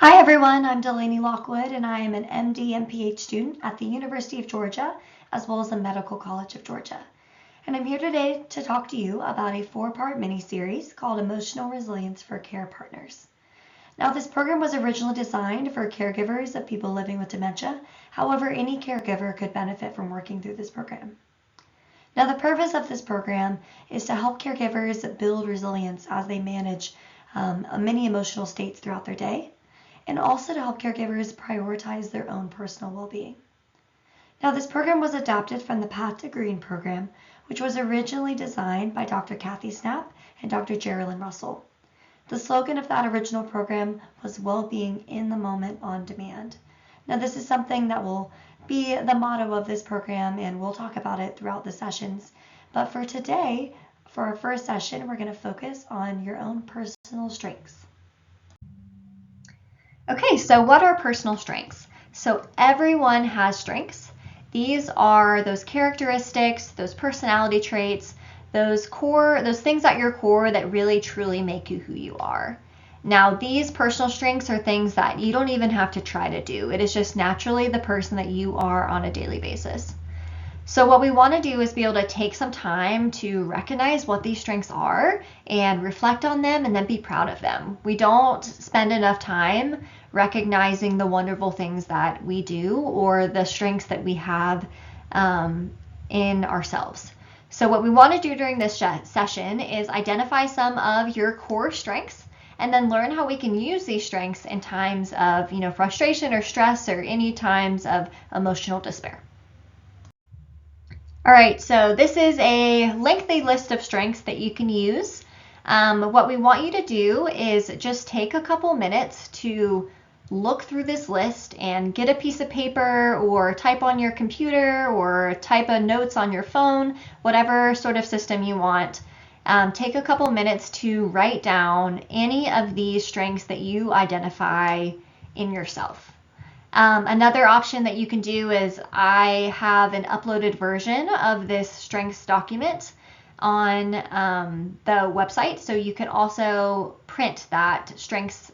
Hi everyone, I'm Delaney Lockwood and I am an MD and PhD student at the University of Georgia as well as the Medical College of Georgia. And I'm here today to talk to you about a 4-part mini-series called Emotional Resilience for Care Partners. Now this program was originally designed for caregivers of people living with dementia. However, any caregiver could benefit from working through this program. Now the purpose of this program is to help caregivers build resilience as they manage many emotional states throughout their day, and also to help caregivers prioritize their own personal well-being. Now, this program was adapted from the Path to Green program, which was originally designed by Dr. Kathy Snap and Dr. Geraldine Russell. The slogan of that original program was well-being in the moment on demand. Now, this is something that will be the motto of this program, and we'll talk about it throughout the sessions. But for today, for our first session, we're going to focus on your own personal strengths. Okay, so what are personal strengths? So everyone has strengths. These are those characteristics, those personality traits, those things at your core that really truly make you who you are. Now, these personal strengths are things that you don't even have to try to do. It is just naturally the person that you are on a daily basis. So what we want to do is be able to take some time to recognize what these strengths are and reflect on them and then be proud of them. We don't spend enough time recognizing the wonderful things that we do or the strengths that we have in ourselves. So what we want to do during this session is identify some of your core strengths and then learn how we can use these strengths in times of, frustration or stress or any times of emotional despair. All right, so this is a lengthy list of strengths that you can use. What we want you to do is just take a couple minutes to look through this list and get a piece of paper or type on your computer or type a notes on your phone, whatever sort of system you want. Take a couple minutes to write down any of these strengths that you identify in yourself. Another option that you can do is I have an uploaded version of this strengths document on the website, so you can also print that strengths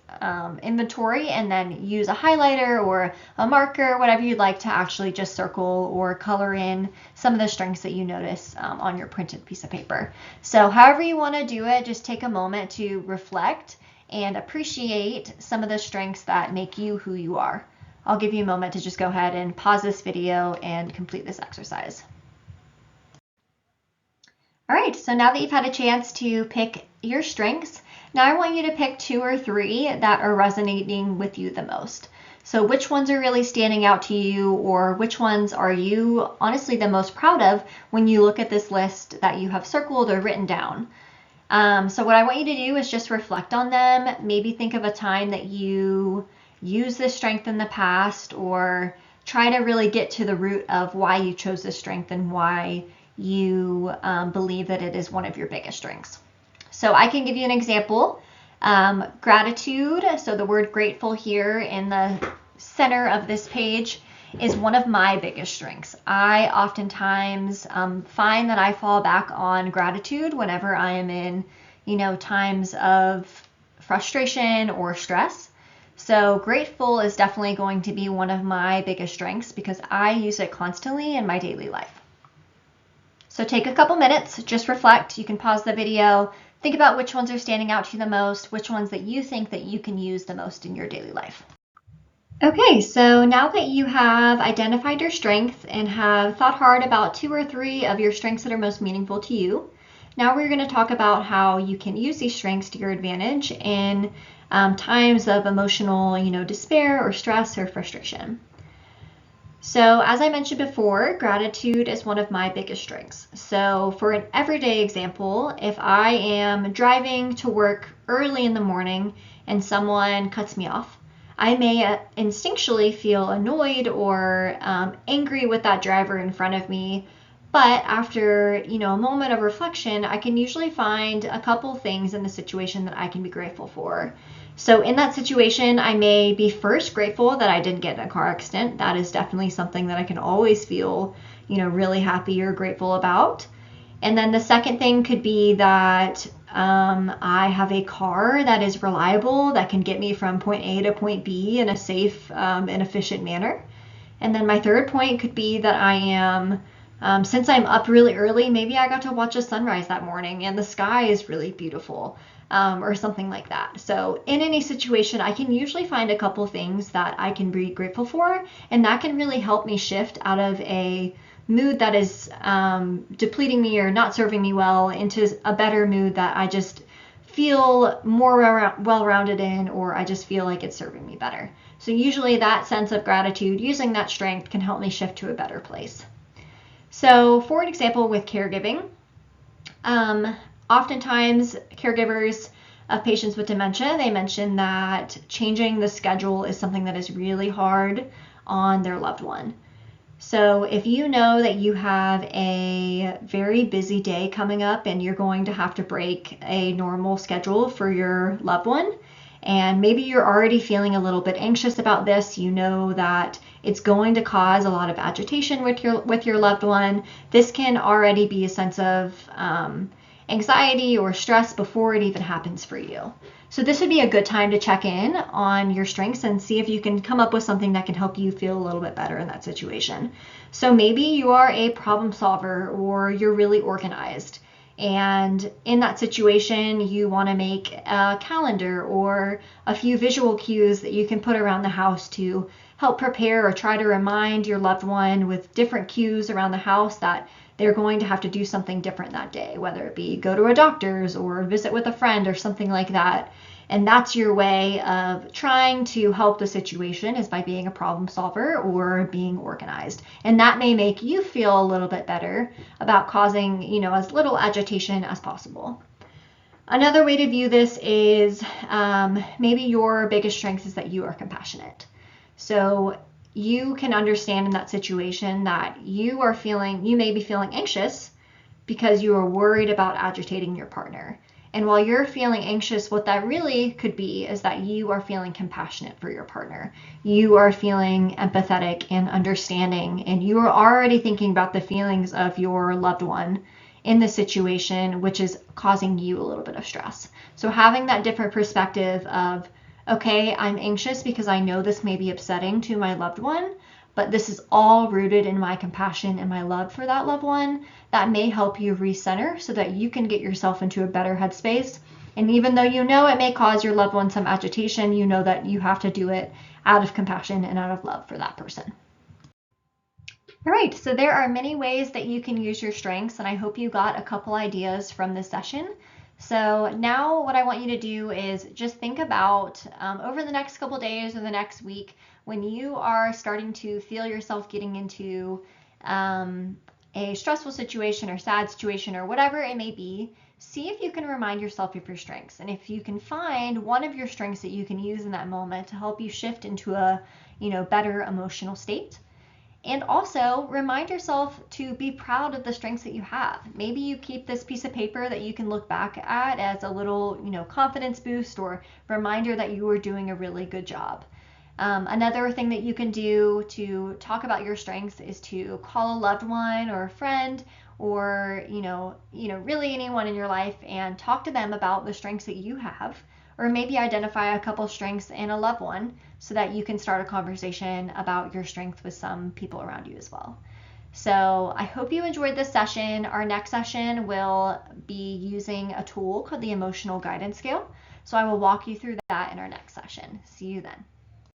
inventory and then use a highlighter or a marker, whatever you'd like, to actually just circle or color in some of the strengths that you notice on your printed piece of paper. So however you want to do it, just take a moment to reflect and appreciate some of the strengths that make you who you are. I'll give you a moment to just go ahead and pause this video and complete this exercise. All right, so now that you've had a chance to pick your strengths, now I want you to pick 2 or 3 that are resonating with you the most. So which ones are really standing out to you, or which ones are you honestly the most proud of when you look at this list that you have circled or written down? So what I want you to do is just reflect on them, maybe think of a time that you use this strength in the past, or try to really get to the root of why you chose this strength and why you believe that it is one of your biggest strengths. So I can give you an example. Gratitude, so the word grateful here in the center of this page, is one of my biggest strengths. I oftentimes find that I fall back on gratitude whenever I am in, times of frustration or stress. So grateful is definitely going to be one of my biggest strengths because I use it constantly in my daily life. So take a couple minutes, just reflect. You can pause the video, think about which ones are standing out to you the most, which ones that you think that you can use the most in your daily life. Okay, so now that you have identified your strengths and have thought hard about 2 or 3 of your strengths that are most meaningful to you, now we're going to talk about how you can use these strengths to your advantage in times of emotional, despair or stress or frustration. So as I mentioned before, gratitude is one of my biggest strengths. So for an everyday example, if I am driving to work early in the morning and someone cuts me off, I may instinctually feel annoyed or angry with that driver in front of me. But after, a moment of reflection, I can usually find a couple things in the situation that I can be grateful for. So in that situation, I may be first grateful that I didn't get in a car accident. That is definitely something that I can always feel, really happy or grateful about. And then the second thing could be that I have a car that is reliable, that can get me from point A to point B in a safe and efficient manner. And then my third point could be that I am, since I'm up really early, maybe I got to watch a sunrise that morning and the sky is really beautiful, or something like that. So in any situation, I can usually find a couple things that I can be grateful for, and that can really help me shift out of a mood that is depleting me or not serving me well into a better mood that I just feel more well-rounded in, or I just feel like it's serving me better. So usually that sense of gratitude, using that strength, can help me shift to a better place. So for an example with caregiving, oftentimes caregivers of patients with dementia, they mention that changing the schedule is something that is really hard on their loved one. So if you know that you have a very busy day coming up and you're going to have to break a normal schedule for your loved one, and maybe you're already feeling a little bit anxious about this, you know that it's going to cause a lot of agitation with your loved one, this can already be a sense of anxiety or stress before it even happens for you. So this would be a good time to check in on your strengths and see if you can come up with something that can help you feel a little bit better in that situation. So maybe you are a problem solver, or you're really organized. And in that situation, you want to make a calendar or a few visual cues that you can put around the house to help prepare or try to remind your loved one with different cues around the house that they're going to have to do something different that day, whether it be go to a doctor's or visit with a friend or something like that. And that's your way of trying to help the situation, is by being a problem solver or being organized. And that may make you feel a little bit better about causing, as little agitation as possible. Another way to view this is maybe your biggest strength is that you are compassionate. So you can understand in that situation that you may be feeling anxious because you are worried about agitating your partner. And while you're feeling anxious, what that really could be is that you are feeling compassionate for your partner. You are feeling empathetic and understanding, and you are already thinking about the feelings of your loved one in the situation, which is causing you a little bit of stress. So having that different perspective of, okay, I'm anxious because I know this may be upsetting to my loved one, but this is all rooted in my compassion and my love for that loved one, that may help you recenter so that you can get yourself into a better headspace. And even though you know it may cause your loved one some agitation, you know that you have to do it out of compassion and out of love for that person. All right, so there are many ways that you can use your strengths, and I hope you got a couple ideas from this session. So now what I want you to do is just think about over the next couple days or the next week, when you are starting to feel yourself getting into a stressful situation or sad situation or whatever it may be, see if you can remind yourself of your strengths. And if you can find one of your strengths that you can use in that moment to help you shift into a better emotional state. And also remind yourself to be proud of the strengths that you have. Maybe you keep this piece of paper that you can look back at as a little, confidence boost or reminder that you were doing a really good job. Another thing that you can do to talk about your strengths is to call a loved one or a friend or, really anyone in your life and talk to them about the strengths that you have. Or maybe identify a couple strengths in a loved one so that you can start a conversation about your strength with some people around you as well. So I hope you enjoyed this session. Our next session will be using a tool called the Emotional Guidance Scale. So I will walk you through that in our next session. See you then.